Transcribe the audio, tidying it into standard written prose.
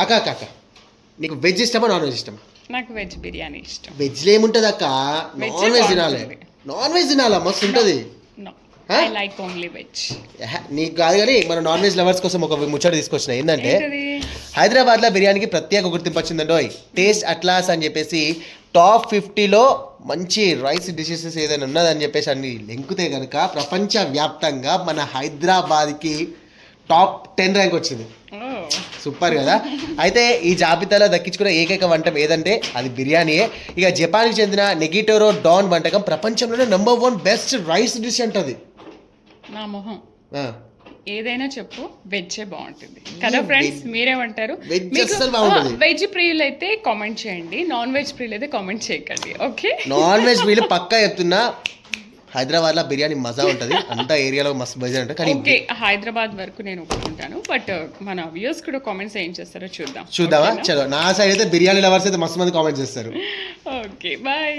అక్క అక్క అక్క నీకు వెజ్ ఇష్టమా నాన్ వెజ్ ఇష్టమా? నాకు వెజ్ బిర్యానీ ఇష్టం. వెజ్లో ఏముంటుంది అక్క? నాన్ వెజ్ తినాలి. నాన్ వెజ్ తినాలా, మస్తు ఉంటుంది. I like only veg. నీకు కాదు కానీ మన నాన్ వెజ్ లవర్స్ కోసం ఒక ముచ్చట తీసుకొచ్చిన. ఏంటంటే హైదరాబాద్లో బిర్యానీకి ప్రత్యేక గుర్తింపు వచ్చిందండో. టేస్ట్ అట్లాస్ అని చెప్పేసి టాప్ 50లో మంచి రైస్ డిషెస్ ఏదైనా ఉన్నదని చెప్పేసి అన్ని లెంకుతే కనుక ప్రపంచవ్యాప్తంగా మన హైదరాబాద్కి టాప్ 10 ర్యాంక్ వచ్చింది. సూపర్ కదా. అయితే ఈ జాబితాలో దక్కించుకున్న ఏకైక వంటకం ఏదంటే అది బిర్యానీయే. ఇక జపాన్కి చెందిన నెగిటోరో డాన్ వంటకం ప్రపంచంలోనే నెంబర్ 1 బెస్ట్ రైస్ డిష్ అంటది. నా మొహం ఏదైనా చెప్పు, వెజ్జే బాగుంటుంది కదా ఫ్రెండ్స్. మీరేమంటారు? వెజ్ ప్రియులు అయితే కామెంట్ చేయండి, నాన్ వెజ్ ప్రియులు అయితే కామెంట్ చేయకండి. ఓకే, నాన్ వెజ్ ప్రియులు పక్కా చెప్తున్నా, హైదరాబాద్లో బిర్యానీ మజా ఉంటుంది. అంతా ఏరియాలో మస్తు మజా ఉంటుంది. కానీ ఓకే, హైదరాబాద్ వరకు నేను ఒప్పుకుంటాను, బట్ మన వ్యూస్ కూడా కామెంట్స్ ఏం చేస్తారో చూద్దామా. చలో, నా సైడ్ అయితే బిర్యానీ లవర్స్ అయితే మస్తు మంది కామెంట్ చేస్తారు. Okay, bye.